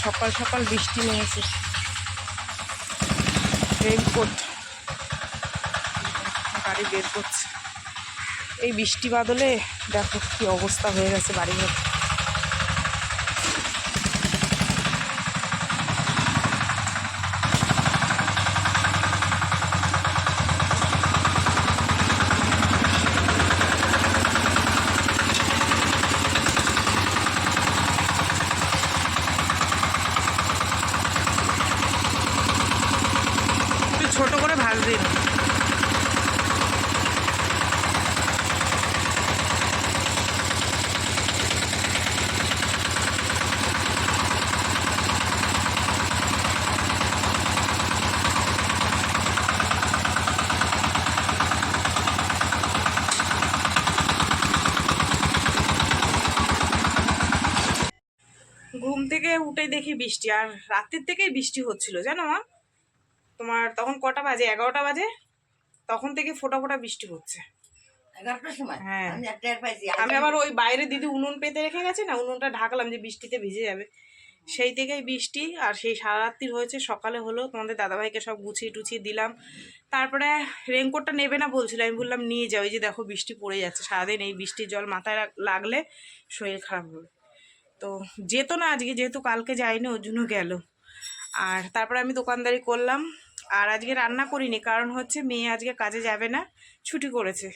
সকাল সকাল বৃষ্টি নেমেছে। রেইনকোট গাড়ি বের করছে। এই বৃষ্টি বাদলে দেখো কি অবস্থা হয়ে গেছে বাড়িঘর। ছোট করে ভাজবে না। ঘুম থেকে উঠে দেখি বৃষ্টি, আর রাত্রির থেকেই বৃষ্টি হচ্ছিল জানো মা। তোমার তখন কটা বাজে? 11টা বাজে, তখন থেকে ফোঁটা ফোঁটা বৃষ্টি হচ্ছে। 11টার সময়? হ্যাঁ, আমি আবার ওই বাইরে দিদি উনুন পেতে রেখে গেছে না, উনুনটা ঢাকলাম যে বৃষ্টিতে ভিজে যাবে, সেই থেকেই বৃষ্টি। আর সেই সারা রাত্রির হয়েছে, সকালে হলো, তোমাদের দাদাভাইকে সব গুছিয়ে টুছিয়ে দিলাম। তারপরে রেইনকোটটা নেবে না বলছিল, আমি বললাম নিয়ে যাও, এই যে দেখো বৃষ্টি পড়ে যাচ্ছে। সারাদিন এই বৃষ্টির জল মাথায় লাগলে শরীর খারাপ হবে। তো যেত না আজকে, যেহেতু কালকে যায়নি ওর জন্য গেল। আর তারপরে আমি দোকানদারি করলাম। আর আজকে রান্না করিনি, কারণ হচ্ছে মেয়ে আজকে কাজে যাবে না, ছুটি করেছে।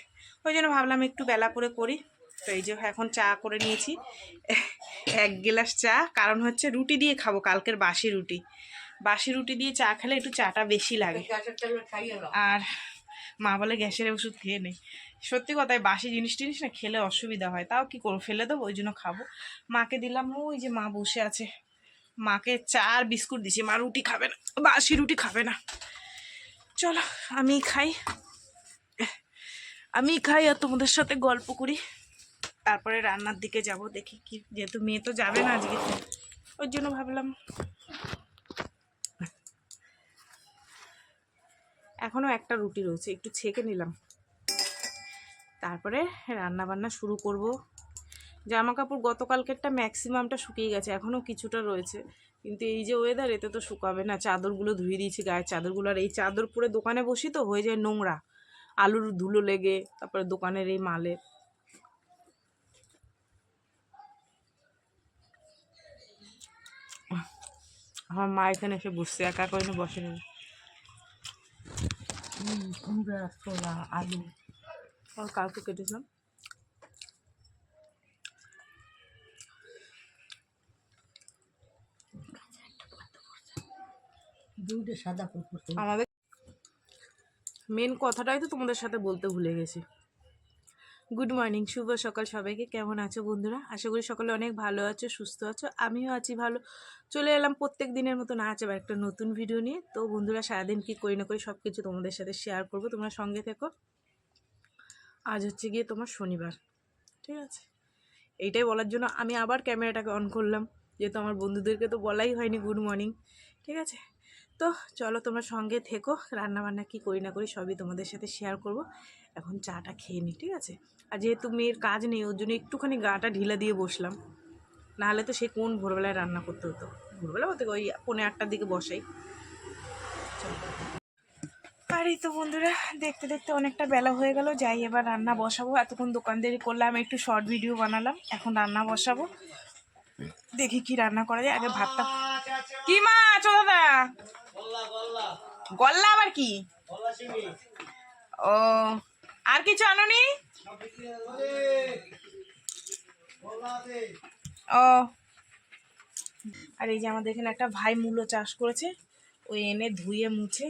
ওই জন্য ভাবলাম একটু বেলা করে করি। তো এই যে এখন চা করে নিয়েছি 1 গ্লাস চা, কারণ হচ্ছে রুটি দিয়ে খাবো, কালকের বাসি রুটি। বাসি রুটি দিয়ে চা খেলে একটু চাটা বেশি লাগে। আর মা বলে গ্যাসের ওষুধ খেয়ে নেই। সত্যি কথাই, বাসি জিনিস টিনিস না খেলে অসুবিধা হয়, তাও কি করবো, ফেলে দেবো, ওই জন্য খাবো। মাকে দিলাম, ওই যে মা বসে আছে, মাকে চা আর বিস্কুট দিছি। মা রুটি খাবে না, বাসি রুটি খাবে না। চলো আমি খাই আর তোমাদের সাথে গল্প করি, তারপরে রান্নার দিকে যাব। দেখি কি, যেহেতু মেয়ে তো যাবে না আজকে, ওই জন্য ভাবলাম। এখনো একটা রুটি রয়েছে, একটু ছেঁকে নিলাম, তারপরে রান্না বান্না শুরু করব। জামা কাপড় গতকালকেরটা ম্যাক্সিমামটা শুকিয়ে গেছে, এখনও কিছুটা রয়েছে, কিন্তু এই যে ওয়েদার, এতে তো শুকাবে না। চাদরগুলো ধুয়ে দিয়েছি, গায়ের চাদরগুলো। আর এই চাদর পরে দোকানে বসি তো হয়ে যায় নোংরা, আলুর ধুলো লেগে, তারপরে দোকানের এই মালে। আমার মা এখানে এসে বসছে, একা করে বসে নেই। আলু আর কালকে কেটেছিলাম। আমাদের মেন কথাটাই তো তোমাদের সাথে বলতে ভুলে গেছি। গুড মর্নিং, শুভ সকাল সবাইকে। কেমন আছো বন্ধুরা? আশা করি সকলে অনেক ভালো আছো, সুস্থ আছো। আমিও আছি ভালো। চলে এলাম প্রত্যেক দিনের মতো না আছে একটা নতুন ভিডিও নিয়ে। তো বন্ধুরা, সারাদিন কী করি না করি সব কিছু তোমাদের সাথে শেয়ার করবো, তোমরা সঙ্গে থেকো। আজ হচ্ছে গিয়ে তোমার শনিবার, ঠিক আছে? এইটাই বলার জন্য আমি আবার ক্যামেরাটাকে অন করলাম, যেহেতু আমার বন্ধুদেরকে তো বলাই হয়নি গুড মর্নিং, ঠিক আছে? তো চলো তোমরা সঙ্গে থেকো, রান্নাবান্না কী করি না করি সবই তোমাদের সাথে শেয়ার করব। এখন চাটা খেয়ে নিই, ঠিক আছে? আর যেহেতু মেয়ের কাজ নেই, ওর জন্য একটুখানি গাটা ঢিলা দিয়ে বসলাম, নাহলে তো সে কোন ভোরবেলায় রান্না করতে হতো। ভোরবেলা বলতে ওই 7:45টার দিকে বসাই। আর এই তো বন্ধুরা, দেখতে দেখতে অনেকটা বেলা হয়ে গেল, যাই এবার রান্না বসাবো। এতক্ষণ দোকানদারি করলাম, একটু শর্ট ভিডিও বানালাম, এখন রান্না বসাবো। দেখি কি রান্না করা যায়। আগে ভাতটা কি মা আছো দাদা? গল্লা আবার কি? ও, আর কিছু আনোনি? ও, আর এই যে আমাদের এখানে একটা ভাই মূলো চাষ করেছে, ওই এনে ধুয়ে মুছে,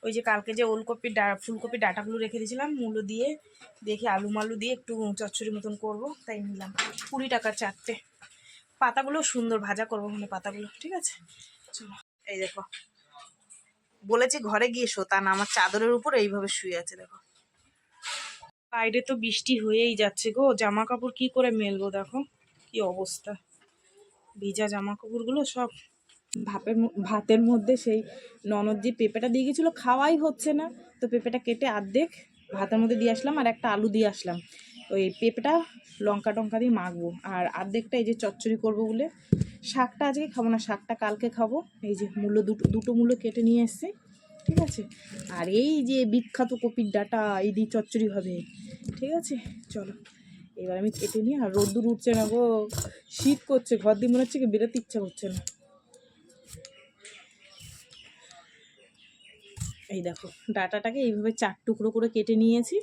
ওই যে কালকে যে ওলকপির ফুলকপির ডাঁটাগুলো রেখে দিয়েছিলাম, মূলো দিয়ে দেখি আলু মালু দিয়ে একটু চচ্চড়ি মতন করবো, তাই নিলাম। 20 টাকার 4টে। পাতাগুলো সুন্দর ভাজা করবো মানে পাতাগুলো, ঠিক আছে? চলো, এই দেখো, বলেছি ঘরে গিয়ে শো, তা না, আমার চাদরের উপর এইভাবে শুয়ে আছে দেখো। বাইরে তো বৃষ্টি হয়েই যাচ্ছে গো, জামা কাপড় কি করে মেলবো, দেখো কি অবস্থা। ভিজা জামা কাপড়গুলো সব ভাতের মধ্যে সেই ননদ যে পেঁপেটা দিয়ে গেছিলো, খাওয়াই হচ্ছে না, তো পেঁপেটা কেটে অর্ধেক ভাতের মধ্যে দিয়ে আসলাম, আর একটা আলু দিয়ে আসলাম। ওই পেঁপেটা লঙ্কা টঙ্কা দিয়ে মাখবো, আর অর্ধেকটা এই যে চচ্চড়ি করবো বলে শাকটা আজকে খাবো না, শাকটা কালকে খাবো। এই যে মূলো দুটো মূলো কেটে নিয়ে এসেছি, ঠিক আছে। আর এই যে বিখ্যাত কপির ডাঁটা, এই দিয়ে চচ্চড়ি হবে, ঠিক আছে। চলো এবার আমি কেটে নিই। আর রোদ্দুর উঠছে না গো, শীত করছে, ঘর দিয়ে মনে হচ্ছে কি বেরোতে ইচ্ছা করছে না। এই দেখো ডাঁটাটাকে এইভাবে 4 টুকরো করে কেটে নিয়েছি,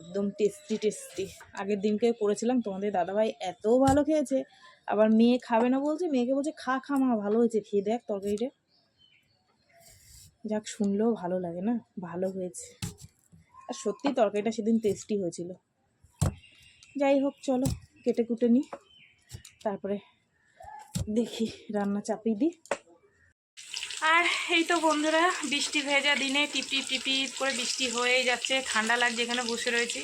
একদম টেস্টি টেস্টি। আগের দিনকে করেছিলাম, তোমাদের দাদাভাই এত ভালো খেয়েছে। আবার মেয়ে খাবে না বলছে, মেয়েকে বলছে খা খা মা, ভালো হয়েছে, খেয়ে দেখ তরকারিটা। যাক, শুনলেও ভালো লাগে না, ভালো হয়েছে। আর সত্যি তরকারিটা সেদিন টেস্টি হয়েছিল। যাই হোক চলো কেটে কুটে নিই, তারপরে দেখি রান্না চাপিয়ে দিই। আর এই তো বন্ধুরা, বৃষ্টি ভেজা দিনে টিপ টিপ টিপ টিপ করে বৃষ্টি হয়েই যাচ্ছে, ঠান্ডা লাগছে, এখানে বসে রয়েছি।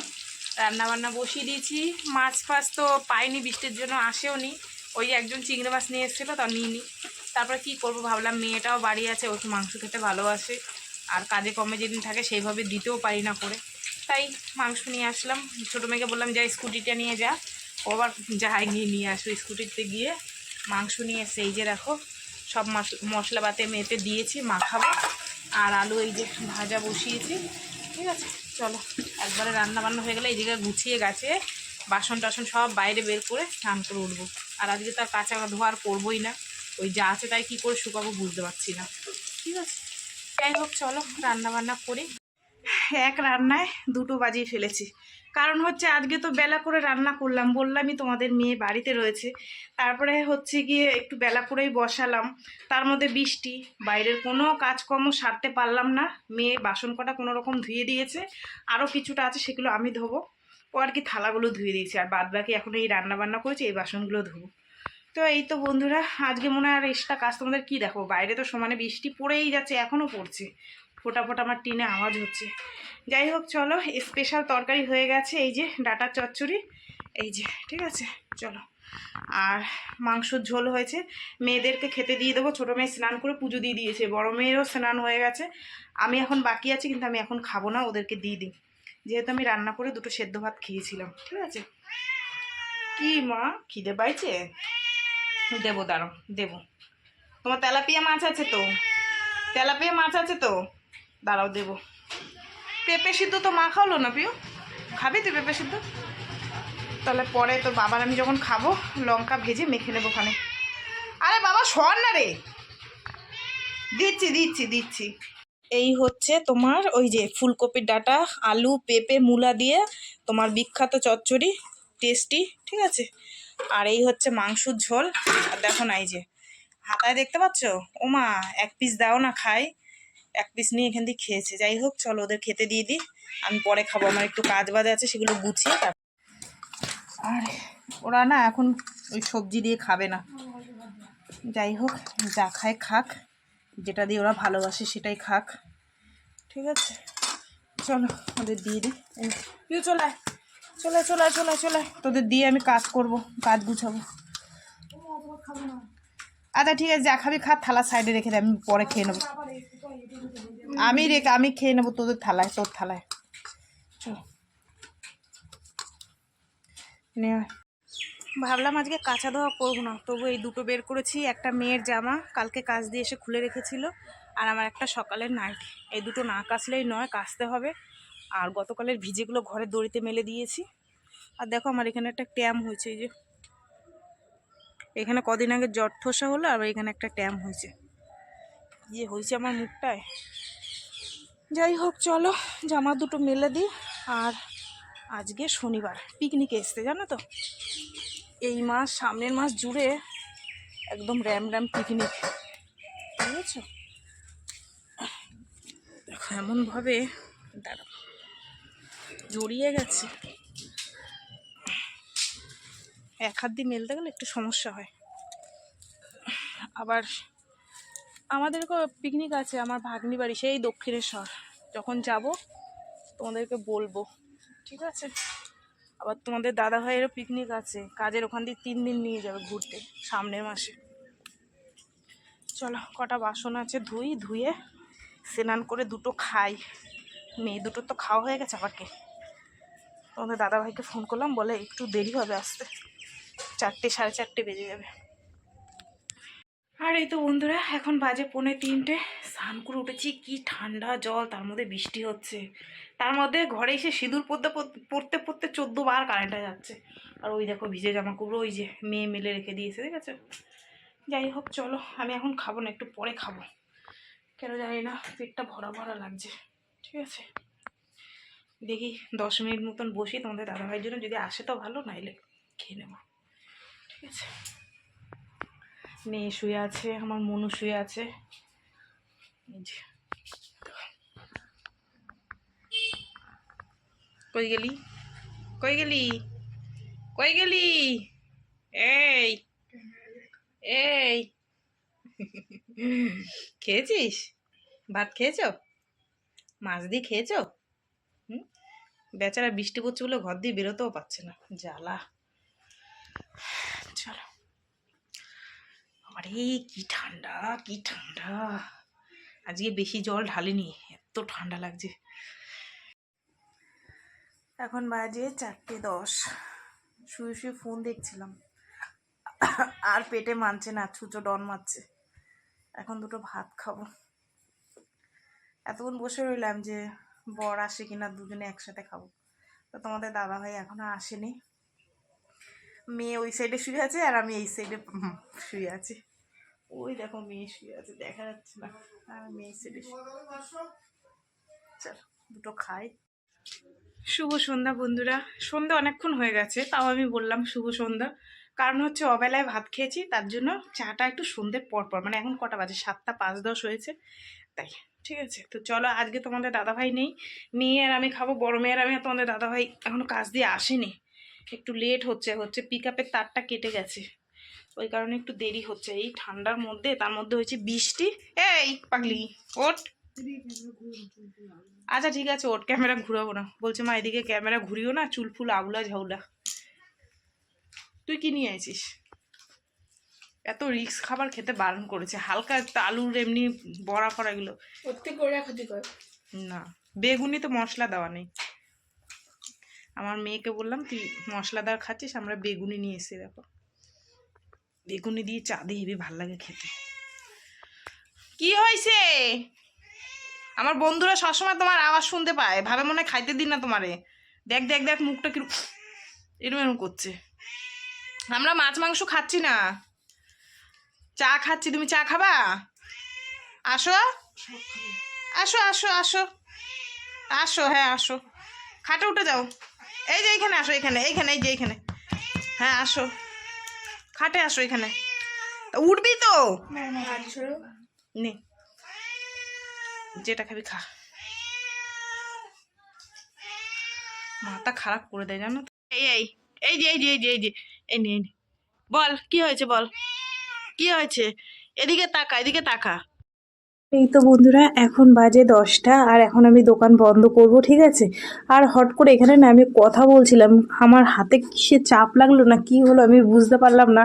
রান্না বান্না বসিয়ে দিয়েছি। মাছ ফাছ তো পাইনি, বৃষ্টির জন্য আসেও নি। ওই একজন চিংড়ি মাছ নিয়ে এসেছিলো, তা নিইনি। তারপরে কি করব ভাবলাম, মেয়েটাও বাড়ি আছে, ও মাংস খেতে ভালোবাসে। আর কাজে কমে যেদিন থাকে সেইভাবে দিতেও পারি না করে, তাই মাংস নিয়ে আসলাম। ছোটো মেয়েকে বললাম যা স্কুটিটা নিয়ে যা, ও আবার যাই নিয়ে আসো। স্কুটিতে গিয়ে মাংস নিয়ে এসে এই যে দেখো সব মশলা বাতে মেতে দিয়েছি, মাখাবো। আর আলু এই যে ভাজা বসিয়েছি, ঠিক আছে। চলো একবারে রান্না বান্না হয়ে গেলে এই জায়গায় গুছিয়ে গেছে, বাসন টাসন সব বাইরে বের করে স্নান করে উঠবো। আর আজকে তো আর কাঁচা ধোয়া আর করবোই না, ওই যা আছে তাই কী করে শুকাবো বুঝতে পারছি না, ঠিক আছে। যাই হোক চলো রান্না বান্না করি। এক রান্নায় দুটো বাজিয়ে ফেলেছি, কারণ হচ্ছে আজকে তো বেলা করে রান্না করলাম, বললামই তোমাদের মেয়ে বাড়িতে রয়েছে। তারপরে হচ্ছে গিয়ে একটু বেলা করেই বসালাম, তার মধ্যে বৃষ্টি, বাইরের কোনো কাজকর্ম সারতে পারলাম না। মেয়ে বাসন কটা কোনো রকম ধুয়ে দিয়েছে, আরও কিছুটা আছে সেগুলো আমি ধোবো। ও আর কি থালাগুলো ধুয়ে দিয়েছি, আর বাদ বাকি এখন এই রান্না বান্না করেছি, এই বাসনগুলো ধোবো। তো এই তো বন্ধুরা, আজকে মনে হয় আর এক্সট্রা কাজ তোমাদের কী দেখো, বাইরে তো সমানে বৃষ্টি পড়েই যাচ্ছে, এখনও পড়ছে, ফোটা ফোটা আমার টিনে আওয়াজ হচ্ছে। যাই হোক চলো, স্পেশাল তরকারি হয়ে গেছে, এই যে ডাঁটার চচ্চড়ি, এই যে, ঠিক আছে। চলো, আর মাংসর ঝোল হয়েছে, মেয়েদেরকে খেতে দিয়ে দেবো। ছোটো মেয়ে স্নান করে পুজো দিয়ে দিয়েছে, বড় মেয়েরও স্নান হয়ে গেছে। আমি এখন বাকি আছি, কিন্তু আমি এখন খাবো না, ওদেরকে দিয়ে দিই, যেহেতু আমি রান্না করে দুটো সেদ্ধ ভাত খেয়েছিলাম, ঠিক আছে। কি মা, খিদে পাইছে? দেবো, দাঁড়াও দেবো। তোমার তেলাপিয়া মাছ আছে তো, তেলাপিয়া মাছ আছে তো, দাঁড়াও দেবো। পেঁপে সিদ্ধ তো মা খাওয়ালো না পিও, খাবি তুই পেঁপে সিদ্ধ? তাহলে পরে তো বাবার আমি যখন খাবো লঙ্কা ভেজে মেখে নেবো ওখানে। আরে বাবা সর না রে, দিচ্ছি দিচ্ছি দিচ্ছি। এই হচ্ছে তোমার ওই যে ফুলকপির ডাঁটা, আলু পেঁপে মূলা দিয়ে তোমার বিখ্যাত চচ্চড়ি, টেস্টি, ঠিক আছে। আর এই হচ্ছে মাংসর ঝোল। আর দেখো না এই যে হাতায় দেখতে পাচ্ছ, ও মা এক পিস দাও না খাই, এক পিস নিয়ে এখান দিয়ে খেয়েছে। যাই হোক চলো ওদের খেতে দিয়ে দিই, আমি পরে খাবো, আমার একটু কাজ বাজ আছে সেগুলো গুছিয়ে। আর ওরা না এখন ওই সবজি দিয়ে খাবে না, যাই হোক যা খায় খাক, যেটা দিয়ে ওরা ভালোবাসে সেটাই খাক, ঠিক আছে। চলো ওদের দিয়ে দিই। তুই চলে চলে চলে চলে চলে, তোদের দিয়ে আমি কাজ করব, কাজ গুছাবো। আচ্ছা ঠিক আছে, যা খাবি খা, থালা সাইডে রেখে দে, আমি পরে খেয়ে নেবো। আমি খেয়ে নেবো তোদের থালায়, তোর থালায়। চলো নে, ভাবলাম আজকে কাঁচা ধোয়া করবো না, তবু এই দুটো বের করেছি। একটা মেয়ের জামা কালকে কাচ দিয়ে এসে খুলে রেখেছিল, আর আমার একটা সকালের নাইটি, এই দুটো না কাচলেই নয়, কাচতে হবে। আর গতকালের ভিজেগুলো ঘরে দড়িতে মেলে দিয়েছি। আর দেখো আমার এখানে একটা ট্যাম হয়েছে, এই যে এখানে কদিন আগে জ্বর ঠোসা হলো, আর এখানে একটা ট্যাম হয়েছে, যে হয়েছে আমার মুখটায়। যাই হোক চলো জামা দুটো মেলে দিই। আর আজকে শনিবার, পিকনিকে এসছে জানো তো, এই মাস সামনের মাস জুড়ে একদম র্যাম র্যাম পিকনিক, বুঝেছো। দেখো এমনভাবে দাঁড়া জড়িয়ে গেছে, এক হাত দিয়ে মেলতে গেলে একটু সমস্যা হয়। আবার আমাদেরকে পিকনিক আছে, আমার ভাগ্নি বাড়ি সেই দক্ষিণেশ্বর, যখন যাব তোমাদেরকে বলবো, ঠিক আছে। আবার তোমাদের দাদা ভাইয়েরও পিকনিক আছে, কাজের ওখান দিয়ে 3 দিন নিয়ে যাবে ঘুরতে সামনের মাসে। চলো কটা বাসন আছে ধুয়ে স্নান করে দুটো খাই, মেয়ে দুটো তো খাওয়া হয়ে গেছে। আবার কে, তোমাদের দাদা ভাইকে ফোন করলাম, বলে একটু দেরি হবে আসতে, 4টে 4:30 বেজে যাবে। আর এই তো বন্ধুরা এখন বাজে 2:45, স্নান করে উঠেছি। কি ঠান্ডা জল, তার মধ্যে বৃষ্টি হচ্ছে, তার মধ্যে ঘরে এসে সিঁদুর পড়তে পড়তে পড়তে 14 বার কারেন্টটা যাচ্ছে। আর ওই দেখো ভিজে জামা কাপড় ওই যে মেয়ে মেলে রেখে দিয়েছে, ঠিক আছে। যাই হোক চলো, আমি এখন খাবো না, একটু পরে খাবো। কেন জানি না পেটটা ভরা ভরা লাগছে, ঠিক আছে। দেখি 10 মিনিট মতন বসি তোমাদের দাদাভাইয়ের জন্য, যদি আসে তো ভালো, নাইলে খেয়ে নেবো, ঠিক আছে। মেয়ে শুয়ে আছে, আমার মনু শুয়ে আছে। এই যে কই গেলি, কই গেলি, কই গেলি, এই এই খেয়েছিস, ভাত খেয়েছো, মাছ দিয়ে খেয়েছো? হুম, বেচারা বৃষ্টি পড়ছে বলে ঘর দিয়ে বেরোতেও পারছে না, জ্বালা। চলো, আরে কি ঠান্ডা, কি ঠান্ডা। আজকে বেশি জল ঢালিনি, এত ঠান্ডা লাগছে। এখন বাজে 4:10, শুয়ে শুয়ে ফোন দেখছিলাম, আর পেটে মানছে না, ছুঁচো ডন মারছে। এখন দুটো ভাত খাবো। এতক্ষণ বসে রইলাম যে বর আসে কিনা, দুজনে একসাথে খাবো। তো তোমাদের দাদাভাই এখনো আসেনি। মেয়ে ওই সাইডে শুয়ে আছে আর আমি এই সাইডে শুয়ে আছি। ওই দেখো মেয়ে শুয়ে আছে, দেখা যাচ্ছে না, আর মেয়ে এই সাইডে। চল দুটো খাই। শুভ সন্ধ্যা বন্ধুরা। সন্ধ্যা অনেকক্ষণ হয়ে গেছে, তাও আমি বললাম শুভ সন্ধ্যা। কারণ হচ্ছে অবেলায় ভাত খেয়েছি, তার জন্য চাটা একটু সন্ধ্যের পর পর, মানে এখন কটা বাজে, 7টা 5-10 হয়েছে, তাই। ঠিক আছে, তো চলো, আজকে তোমাদের দাদাভাই নেই, মেয়ে আর আমি খাবো। বড় মেয়ের আমি, তোমাদের দাদাভাই এখনো কাজ দিয়ে আসেনি, একটু লেট হচ্ছে পিক আপের তারটা কেটে গেছে, ওই কারণে একটু দেরি হচ্ছে এই ঠান্ডার মধ্যে। তার মধ্যে হয়েছে বৃষ্টি। এই পাগলি ওঠ, আচ্ছা ঠিক আছে ওঠ, ক্যামেরা ঘুরাবো না বলছে মা, এদিকে ক্যামেরা ঘুরিও না, চুল ফুল আউলা ঝাউলা। তুই কি নিয়ে আছিস? এত রিক্স খাবার খেতে বারণ করেছে, হালকা আলুর এমনি বড়া ফড়া এগুলো না, বেগুনি তো মশলা দেওয়া নেই। আমার মেয়েকে বললাম তুই মশলাদার খাচ্ছিস, আমরা বেগুনি নিয়ে এসে, দেখো বেগুনি দিয়ে চা দিয়ে হেবি ভাল লাগে খেতে। কি হয়েছে? আমার বন্ধুরা সবসময় তোমার আওয়াজ শুনতে পায়, ভাবে মনে হয় খাইতে দিন না তোমারে। দেখ দেখ দেখ মুখটা কিরকম এরম এরম করছে। আমরা মাছ মাংস খাচ্ছি না, চা খাচ্ছি। তুমি চা খাবা? আসো আসো আসো আসো আসো, হ্যাঁ আসো, খাটে উঠে যাও। এই যে এইখানে আসো, এইখানে এইখানে, এই যে এইখানে, হ্যাঁ আসো, খাটে আসো এখানে। উঠবি তো, নে যেটা খাবি খা। মাথা খারাপ করে দেয় জানো তো। এই এই এই যে এই যে এই যে এই যে এই নে, বল কি হয়েছে, বল কি হয়েছে, এদিকে তাকা, এদিকে তাকা। এই তো বন্ধুরা এখন বাজে 10টা, আর এখন আমি দোকান বন্ধ করব, ঠিক আছে। আর হট করে এখানে না আমি কথা বলছিলাম, আমার হাতে কিসে চাপ লাগলো না কি হলো আমি বুঝতে পারলাম না।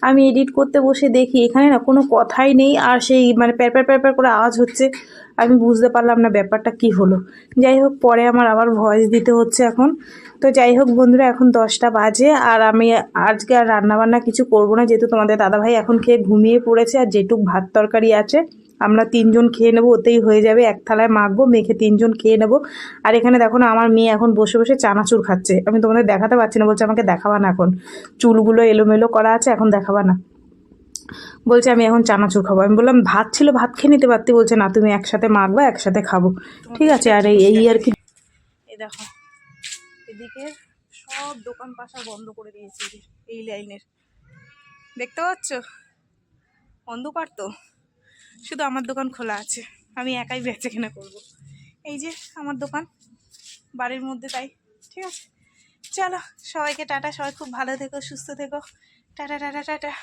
আমি এডিট করতে বসে দেখি এখানে না কোনো কথাই নেই, আর সেই মানে প্যারপ্যার প্যারপ্যার করে আওয়াজ হচ্ছে। আমি বুঝতে পারলাম না ব্যাপারটা কি হলো। যাই হোক পরে আমার আবার ভয়েস দিতে হচ্ছে এখন। তো যাই হোক বন্ধুরা, এখন 10টা বাজে, আর আমি আজকে আর রান্নাবান্না কিছু করব না, যেহেতু তোমাদের দাদাভাই এখন খেয়ে ঘুমিয়ে পড়েছে। আর যেটুক ভাত তরকারি আছে আমরা 3জন খেয়ে নেবো, ওতেই হয়ে যাবে। এক থালায় মাখবো, মেখে 3জন খেয়ে নেবো। আর এখানে দেখো না, আমার মেয়ে এখন বসে বসে চানাচুর খাচ্ছে। আমি তোমাদের দেখাতে পারছি না, বলছে আমাকে দেখাবা না, এখন চুলগুলো এলোমেলো করা আছে, এখন দেখাবা না, বলছে আমি এখন চানাচুর খাবো। আমি বললাম ভাত ছিল, ভাত খেয়ে নিতে পারতি, বলছে না তুমি একসাথে মাখবা, একসাথে খাবো, ঠিক আছে। আর এই আর কি, এই দেখো এদিকে সব দোকান পাশা বন্ধ করে দিয়েছে, এই লাইনের দেখতে পাচ্ছ, অন্ধকার তো, শুধু আমার দোকান খোলা আছে, আমি একাই বেচে কেনা করবো। এই যে আমার দোকান বাড়ির মধ্যে, তাই। ঠিক আছে, চলো সবাইকে টাটা, সবাই খুব ভালো থেকো, সুস্থ থেকো, টাটা টাটা টাটা।